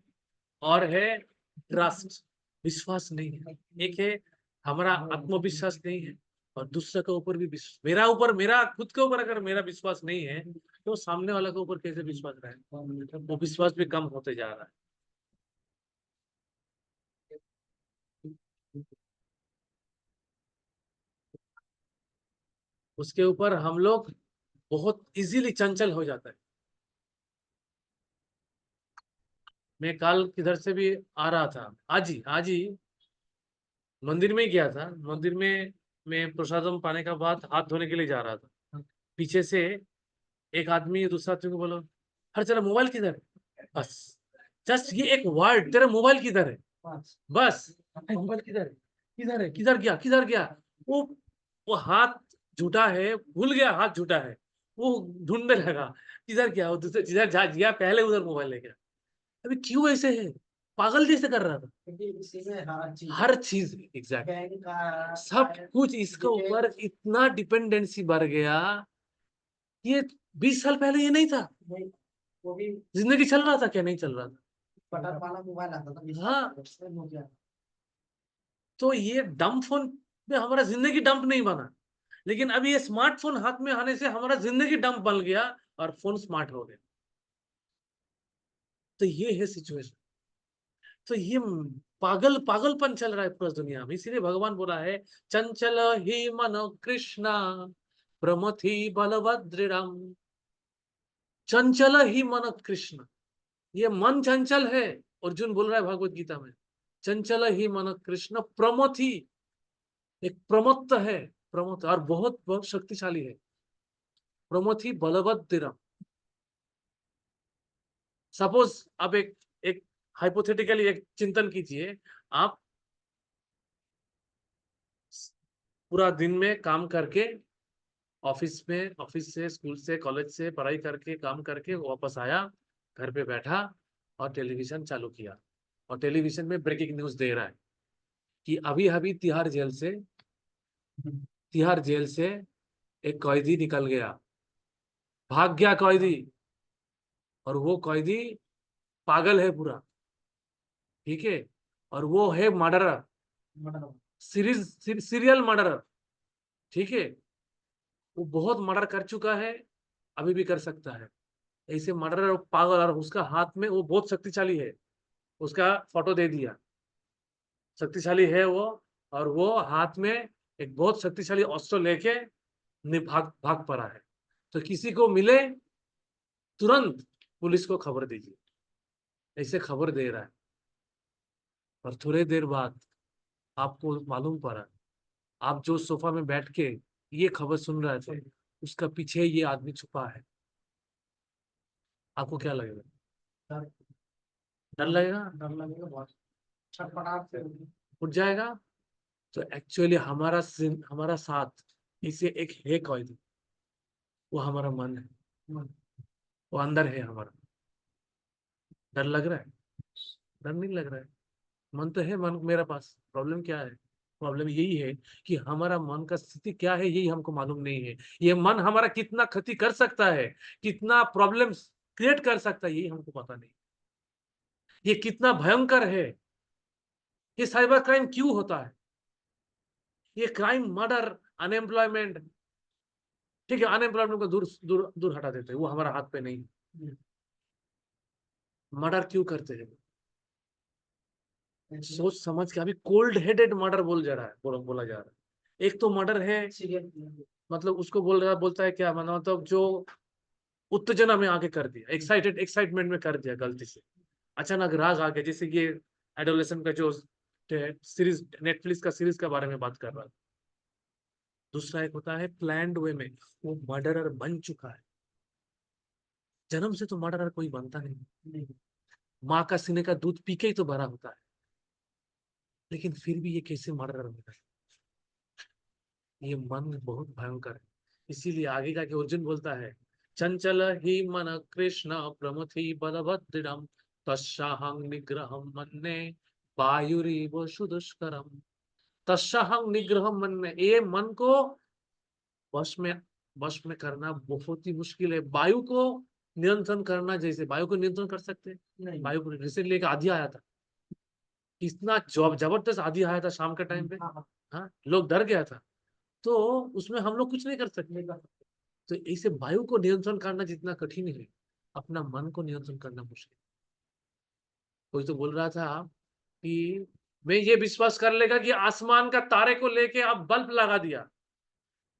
और है ट्रस्ट, विश्वास नहीं है। एक है हमारा आत्मविश्वास नहीं है, और दूसरे के ऊपर भी मेरा ऊपर, मेरा खुद के ऊपर अगर मेरा विश्वास नहीं है, तो सामने वाले के ऊपर कैसे विश्वास रहे? वो विश्वास भी कम होते जा रहा है। उसके ऊपर हम लोग बहुत इजीली चंचल हो जाता है। मैं कल किधर से भी आ रहा था, आज ही मंदिर में ही गया था। मंदिर में मैं प्रसादम पाने का बाद हाथ धोने के लिए जा रहा था। पीछे से एक आदमी दूसरा आदमी को बोलो, हर तेरा मोबाइल किधर है? बस, जस्ट ये एक वर्ड, तेरा मोबाइल किधर है, बस। मोबाइल किधर है, किधर है, किधर गया, किधर गया? वो वो हाथ झूठा है, भूल गया हाथ झूठा है, वो ढूंढने लगा किधर गया, वो दूसरे जिधर जा गया पहले उधर मोबाइल ले गया। अभी क्यों ऐसे है? पागल जैसे कर रहा था। क्योंकि इसी में हर चीज एग्जैक्ट, बैंक का सब कुछ इसके ऊपर इतना डिपेंडेंसी बढ़ गया। ये 20 साल पहले ये नहीं था। वो भी जिंदगी चल रहा था क्या? नहीं चल रहा था। बटन वाला मोबाइल आता था, हाँ, नोकिया। तो ये डंप फोन में हमारा जिंदगी डंप नहीं बना, लेकिन अभी ये स्मार्टफोन हाथ में आने से हमारा जिंदगी डंप बन गया और फोन स्मार्ट हो गया। तो ये है सिचुएशन। तो ये पागलपन चल रहा है पूरा दुनिया में। इसीलिए भगवान बोला है, चंचल ही मन कृष्णा प्रमथि बलभद्रम। चंचल ही मन कृष्ण, ये मन चंचल है। अर्जुन बोल रहा है भगवत गीता में, चंचल ही मन कृष्ण प्रमथि, एक प्रमत्त है, प्रमत्त और बहुत बहुत शक्तिशाली है, प्रमथि बलभद्रम। सपोज आप एक हाइपोथेटिकली एक चिंतन कीजिए, आप पूरा दिन में काम करके, ऑफिस से, स्कूल से, कॉलेज से पढ़ाई करके, काम करके वापस आया, घर पे बैठा और टेलीविजन चालू किया, और टेलीविजन में ब्रेकिंग न्यूज दे रहा है कि अभी अभी तिहाड़ जेल से एक कैदी निकल गया, भाग गया कैदी, और वो कैदी पागल है पूरा, ठीक है, और वो है मर्डरर, मतलब सीरियल मर्डरर, ठीक है। वो बहुत मर्डर कर चुका है, अभी भी कर सकता है। ऐसे मर्डरर और पागल, और उसका हाथ में वो बहुत शक्तिशाली है, उसका फोटो दे दिया, शक्तिशाली है वो। और वो हाथ में एक बहुत शक्तिशाली अस्त्र लेके भाग भाग पड़ा है। तो किसी को मिले तुरंत पुलिस को खबर दीजिए, ऐसे खबर दे रहा है। और थोड़ी देर बाद आपको मालूम पड़ा, आप जो सोफा में बैठ के ये खबर सुन रहे थे, उसका पीछे ये आदमी छुपा है। आपको क्या लगेगा? डर डर लगेगा? डर लगेगा बहुत, छटपटाहट से होगी। उठ जाएगा। तो एक्चुअली हमारा साथ इसे एक है कैदी, वो हमारा मन है, वो अंदर है हमारा। डर लग रहा है? डर नहीं लग रहा है। मन तो है, मन मेरा पास। प्रॉब्लम क्या है? प्रॉब्लम यही है कि हमारा मन का स्थिति क्या है, यही हमको मालूम नहीं है। ये मन हमारा कितना क्षति कर सकता है, कितना प्रॉब्लम क्रिएट कर सकता है, यही हमको पता नहीं। ये कितना भयंकर है। ये साइबर क्राइम क्यों होता है? ये क्राइम, मर्डर, अनएम्प्लॉयमेंट, ठीक है, अनएम्प्लॉयमेंट को दूर दूर दूर हटा देते हैं, वो हमारा हाथ पे नहीं। मर्डर क्यों करते हैं? सोच समझ के। अभी कोल्ड हेडेड मर्डर बोला जा रहा है। एक तो मर्डर है, मतलब उसको बोलता है क्या, मतलब जो उत्तेजना में आके कर दिया, एक्साइटमेंट में कर दिया गलती से, अचानक राग आ गया। जैसे कि एडोलेसेंट का जो सीरीज, नेटफ्लिक्स का सीरीज के बारे में बात कर रहा था। दूसरा एक होता है प्लान्ड वे में, वो मर्डरर बन चुका है। जन्म से तो मर्डरर कोई बनता नहीं, माँ का सीने का दूध पी के ही तो बड़ा होता है। लेकिन फिर भी ये कैसे मर्डरर हो गया? ये मन बहुत भयंकर है। इसीलिए आगे जाके अर्जुन बोलता है, चंचल ही मन कृष्ण प्रमथि बलभद्रम तस्याहं निग्रहं मन्ये वायुरीव सुदुष्करम। तस्याहं निग्रहं मन्ये, ये मन को वश में वश में करना बहुत ही मुश्किल है। वायु को नियंत्रण करना, जैसे वायु को नियंत्रण कर सकते हैं, नहीं। वायु को रिसेंटली एक आधी आया था, इतना जबरदस्त आधी आया था शाम के टाइम पे। हाँ हाँ। हाँ, लोग डर गया था। तो उसमें हम लोग कुछ नहीं कर सकते। तो ऐसे वायु को नियंत्रण करना जितना कठिन है, अपना मन को नियंत्रण करना मुश्किल। कोई तो बोल रहा था कि मैं ये विश्वास कर लेगा कि आसमान का तारे को लेके आप बल्ब लगा दिया,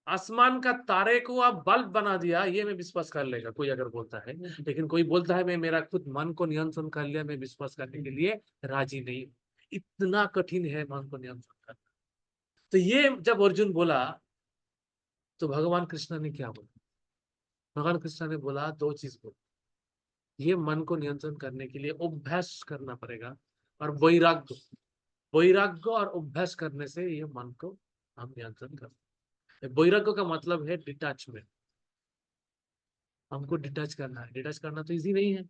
आसमान का तारे को आप बल्ब बना दिया, ये मैं विश्वास कर लेगा, कोई अगर बोलता है। लेकिन कोई बोलता है मैं मेरा खुद मन को नियंत्रण कर लिया, मैं विश्वास करने के लिए राजी नहीं हूं। इतना कठिन है मन को नियंत्रण करना। तो ये जब अर्जुन बोला, तो भगवान कृष्ण ने क्या बोला? भगवान कृष्ण ने बोला, दो चीज बोला। ये मन को नियंत्रण करने के लिए अभ्यास करना पड़ेगा, और वैराग्य। वैराग्य और अभ्यास करने से ये मन को हम नियंत्रण कर सकते हैं। वैराग्य का मतलब है डिटैचमेंट। हमको डिटैच करना है। डिटैच करना तो इजी नहीं है।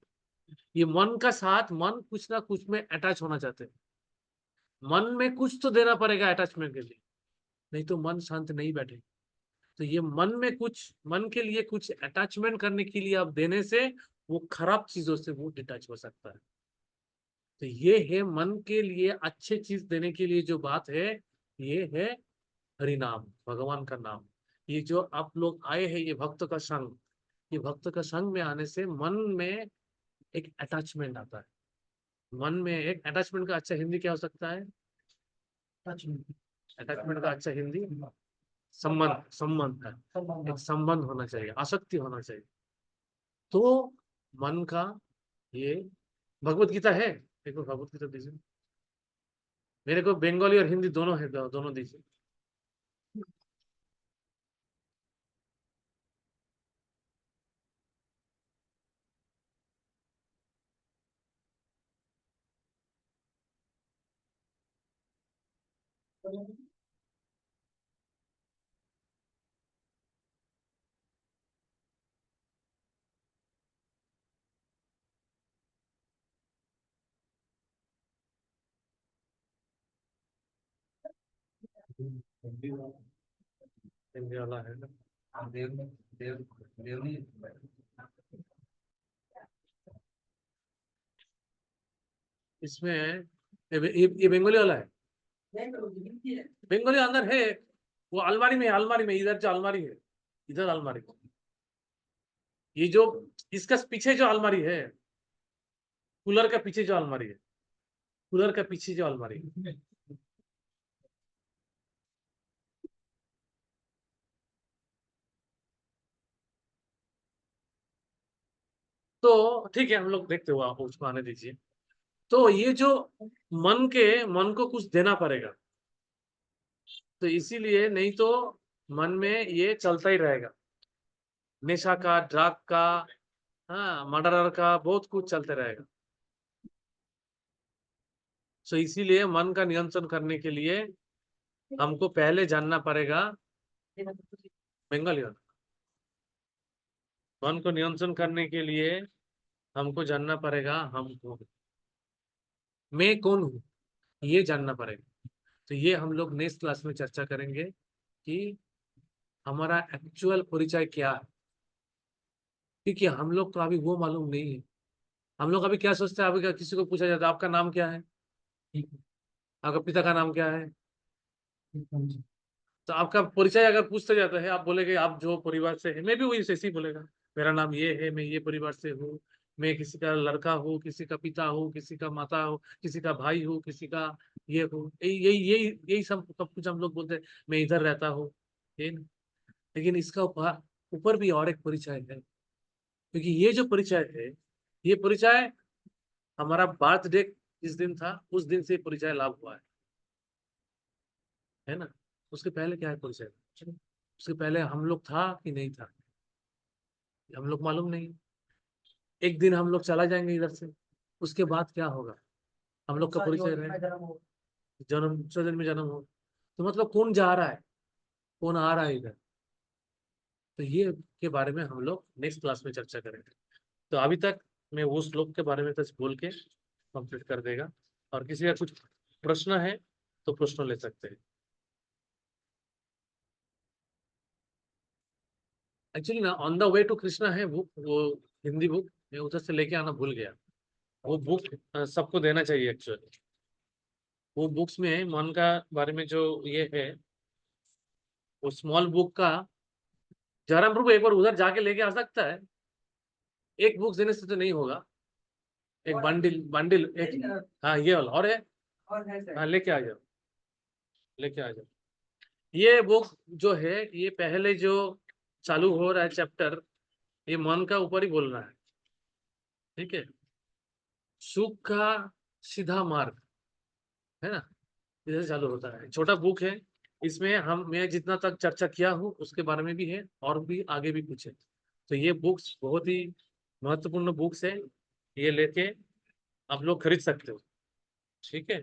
ये मन का साथ, मन कुछ ना कुछ में अटैच होना चाहते हैं। मन में कुछ तो देना पड़ेगा अटैचमेंट के लिए, नहीं तो मन शांत नहीं बैठेगा। तो ये मन में कुछ, मन के लिए कुछ अटैचमेंट करने के लिए आप देने से वो खराब चीजों से वो डिटैच हो सकता है। तो ये है मन के लिए अच्छे चीज देने के लिए जो बात है, ये है हरि नाम, भगवान का नाम। ये जो आप लोग आए हैं, ये भक्त का संग, ये भक्त का संग में आने से मन में एक अटैचमेंट आता है। मन में एक अटैचमेंट का अच्छा हिंदी क्या हो सकता है? अटैचमेंट का अच्छा हिंदी संबंध, संबंध है। एक संबंध होना चाहिए, आसक्ति होना चाहिए। तो मन का ये भगवत गीता है, देखो भगवत गीता दीजिए मेरे को। बंगाली और हिंदी दोनों है, दोनों दीजिए। हिंदी वाला है ना? इसमें ये बंगाली वाला है, बंगाली अंदर है, वो अलमारी में है, अलमारी में, इधर जो अलमारी है, इधर अलमारी, ये जो इसका पीछे जो अलमारी है, कूलर का पीछे जो अलमारी है, कूलर का पीछे जो अलमारी है। तो ठीक है, हम लोग देखते हुए आप उसको आने दीजिए। तो ये जो मन को कुछ देना पड़ेगा, तो इसीलिए, नहीं तो मन में ये चलता ही रहेगा, नशा का, ड्रग का, हाँ, मर्डर का, बहुत कुछ चलते रहेगा। तो इसीलिए मन का नियंत्रण करने के लिए हमको पहले जानना पड़ेगा, बंगाली वाला, मन को नियंत्रण करने के लिए हमको जानना पड़ेगा हमको मैं कौन हूँ, ये जानना पड़ेगा। तो ये हम लोग नेक्स्ट क्लास में चर्चा करेंगे कि हमारा एक्चुअल परिचय क्या है, क्योंकि हम लोग को अभी वो मालूम नहीं है। हम लोग अभी क्या सोचते हैं, अभी क्या किसी को पूछा जाता है आपका नाम क्या है, आपका पिता का नाम क्या है, तो आपका परिचय अगर पूछते जाता है, आप बोलेगे आप जो परिवार से है, मैं भी वही से ऐसे ही बोलेगा, मेरा नाम ये है, मैं ये परिवार से हूँ, मैं किसी का लड़का हूँ, किसी का पिता हूँ, किसी का माता हूँ, किसी का भाई हूँ, किसी का ये हूँ, यही यही यही यही सब कुछ हम लोग बोलते हैं, मैं इधर रहता हूँ, ये ना। लेकिन इसका ऊपर ऊपर भी और एक परिचय है, क्योंकि ये जो परिचय है, ये परिचय हमारा बर्थडे जिस दिन था, उस दिन से परिचय लाभ हुआ है ना। उसके पहले क्या है परिचय, उसके पहले हम लोग था कि नहीं था, हम लोग मालूम नहीं। एक दिन हम लोग चला जाएंगे इधर से, उसके बाद क्या होगा, हम लोग का परिचय रहे, जन्म सजन में जन्म हो, तो मतलब कौन जा रहा है, कौन आ रहा है इधर, तो ये के बारे में हम लोग नेक्स्ट क्लास में चर्चा करेंगे। तो अभी तक मैं वो श्लोक के बारे में कुछ बोल के कंप्लीट कर देगा, और किसी का कुछ प्रश्न है तो प्रश्न ले सकते हैं। एक्चुअली ना, on the way to Krishna है बुक, वो हिंदी बुक, मैं उधर से लेके आना भूल गया। वो बुक सबको देना चाहिए एक्चुअली। वो बुक्स में मन का बारे में जो ये है, वो स्मॉल बुक का, जयराम प्रभु एक बार उधर जाके लेके आ सकता है, एक बुक देने से तो नहीं होगा, एक बंडल बंडल एक, हाँ ये वाला और है, हाँ लेके आ जाओ, लेके आ जाओ। ये बुक जो है, ये पहले जो चालू हो रहा है चैप्टर, ये मन का ऊपर ही बोल रहा है, ठीक है, सुख का सीधा मार्ग, है ना, इधर से चालू होता है, छोटा बुक है। इसमें मैं जितना तक चर्चा किया हूँ उसके बारे में भी है, और भी आगे भी कुछ है। तो ये बुक्स बहुत ही महत्वपूर्ण बुक्स है, ये लेके आप लोग खरीद सकते हो, ठीक है।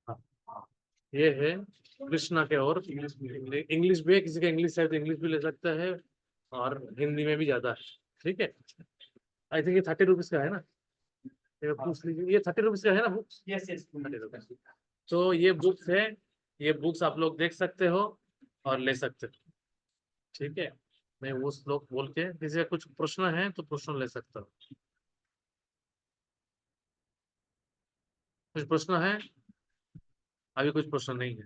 हाँ, ये है कृष्णा के, और इंग्लिश भी है, किसी का इंग्लिश है तो इंग्लिश भी ले सकता है, और हिंदी में भी ज्यादा है, ठीक है। आई थिंक ये 30 रुपीज का है ना, ये पूछ लीजिए, ये 30 रुपीज का है ना बुक्स, यस यस 30 रुपीज। तो ये बुक्स है, ये बुक्स आप लोग देख सकते हो और ले सकते हो, ठीक है। मैं वो श्लोक बोल के, किसी का कुछ प्रश्न है तो प्रश्न ले सकता हूँ। कुछ प्रश्न है, अभी कुछ प्रश्न नहीं है,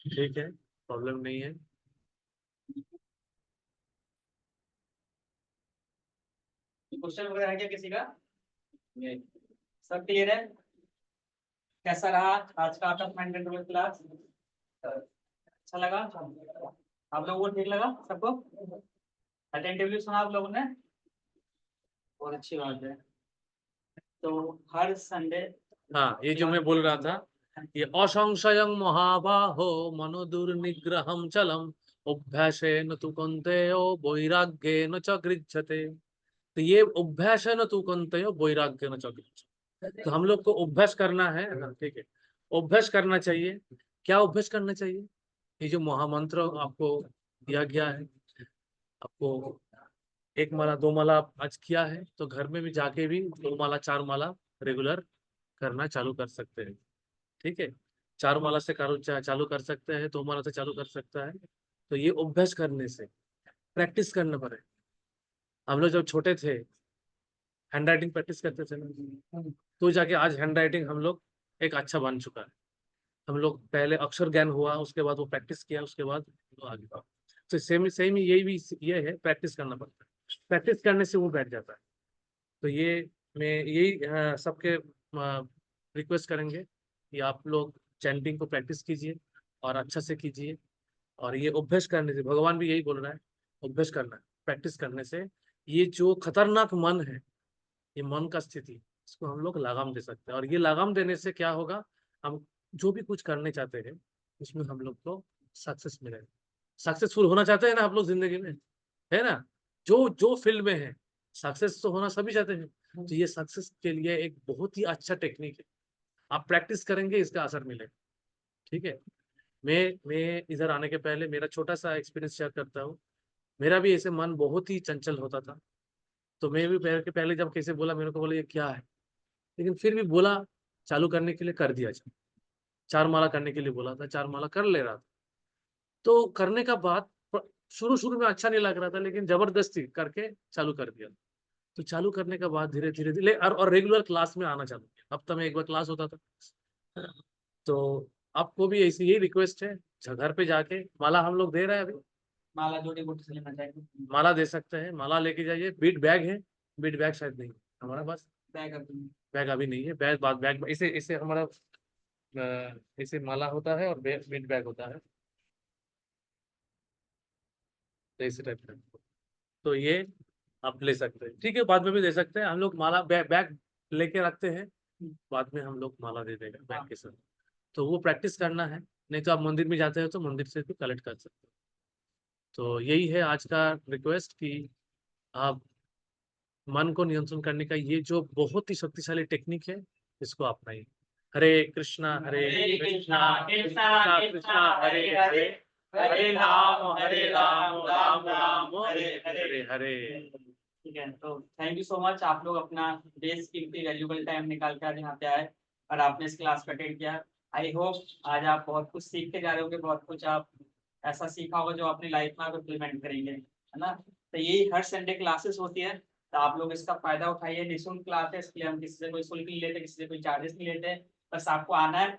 ठीक है, प्रॉब्लम नहीं है। क्वेश्चन वगैरह है क्या किसी का? नहीं। सब क्लियर है? कैसा रहा आज का आपका फंडामेंटल क्लास? अच्छा लगा आप लोगों को? ठीक लगा सबको? अटेंटिवली सुना आप लोगों ने? बहुत अच्छी बात है। तो हर संडे, हाँ, ये जो मैं बोल रहा था, ये असंशयं महाबाहो मनो दुर्निग्रहं चलम अभ्यासेन तु कौन्तेयो वैराग्येन च गृह्यते। तो ये अभ्यासेन तु कौन्तेयो वैराग्येन च गृह्यते, तो हम लोग को अभ्यास करना है, हाँ, ठीक है, अभ्यास करना चाहिए। क्या अभ्यास करना चाहिए, ये जो महामंत्र आपको दिया गया है, आपको 1 माला 2 माला आज किया है तो घर में भी जाके भी 2 माला 4 माला रेगुलर करना चालू कर सकते हैं। ठीक है, 4 माला से चालू कर सकते हैं, 2 माला से चालू कर सकता है। तो ये अभ्यास करने से, प्रैक्टिस करना पड़े। हम लोग जब छोटे थे हैंड राइटिंग प्रैक्टिस करते थे ना, तो जाके आज हैंड राइटिंग हम लोग एक अच्छा बन चुका है। हम लोग पहले अक्षर ज्ञान हुआ, उसके बाद वो प्रैक्टिस किया, उसके बाद वो आगे बढ़ा। तो सेम सेम यही भी ये है, प्रैक्टिस करना पड़ता है, प्रैक्टिस करने से वो बैठ जाता है। तो ये मैं यही सबके रिक्वेस्ट करेंगे कि आप लोग चैंटिंग को प्रैक्टिस कीजिए और अच्छा से कीजिए। और ये अभ्यास करने से, भगवान भी यही बोल रहा है, अभ्यास करना है, प्रैक्टिस करने से ये जो खतरनाक मन है, ये मन का स्थिति, इसको हम लोग लगाम दे सकते हैं। और ये लगाम देने से क्या होगा, हम जो भी कुछ करने चाहते हैं उसमें हम लोग को सक्सेस मिलेगा। सक्सेसफुल होना चाहते हैं ना आप लोग जिंदगी में, है ना? जो जो फील्ड में है, सक्सेस तो होना सभी चाहते हैं। तो ये सक्सेस के लिए एक बहुत ही अच्छा टेक्निक है। आप प्रैक्टिस करेंगे, इसका असर मिलेगा। ठीक है, मैं इधर आने के पहले मेरा छोटा सा एक्सपीरियंस शेयर करता हूँ। मेरा भी ऐसे मन बहुत ही चंचल होता था। तो मैं भी पहले जब कैसे बोला, मेरे को बोला ये क्या है, लेकिन फिर भी बोला चालू करने के लिए, कर दिया। 4 माला करने के लिए बोला था, 4 माला कर ले रहा था। तो करने का बाद शुरू शुरू में अच्छा नहीं लग रहा था, लेकिन जबरदस्ती करके चालू कर दिया। तो चालू करने के बाद धीरे धीरे धीरे और रेगुलर क्लास में आना चालू किया। हफ्ता में 1 बार क्लास होता था। तो आपको भी ऐसी ही रिक्वेस्ट है, घर पे जाके माला हम लोग दे रहे हैं अभी, माला जोड़ी बूटी से लेना चाहिए। माला दे सकते हैं, माला लेके जाइए। बीट बैग है, बीट बैग शायद नहीं है हमारा पास, बैग अभी बैग अभी नहीं है। बैग बाद बैग इसे इसे हमारा इसे माला होता है और बीट बैग होता है, तो इसी टाइप का। तो ये आप ले सकते हैं, ठीक है, बाद में भी दे सकते हैं हम लोग माला। बैग लेके रखते हैं, बाद में हम लोग माला दे देगा बैग के साथ। तो वो प्रैक्टिस करना है, नहीं तो आप मंदिर में जाते हो तो मंदिर से भी कलेक्ट कर सकते हो। तो यही है आज का रिक्वेस्ट कि आप मन को नियंत्रण करने का ये जो बहुत ही शक्तिशाली टेक्निक है, इसको अपनाइए। हरे कृष्णा हरे हरे कृष्णा कृष्णा कृष्णा कृष्णा हरे हरे, हरे राम राम राम हरे हरे। ठीक है, तो थैंक यू सो मच। आप लोग अपना बेस कीमती वैल्यूबल टाइम निकाल कर यहाँ पे आए और आपने इस क्लास को अटेंड किया। आई होप आज आप बहुत कुछ सीखते जा रहे होंगे, बहुत कुछ आप ऐसा सीखा होगा जो अपनी लाइफ में आप इम्प्लीमेंट करेंगे, है ना? तो यही हर संडे क्लासेस होती है, तो आप लोग इसका फायदा उठाइए। निःशुल्क क्लास है, इसके लिए हम किसी से कोई शुल्क नहीं लेते, किसी से कोई चार्जेस नहीं लेते। बस आपको आना है,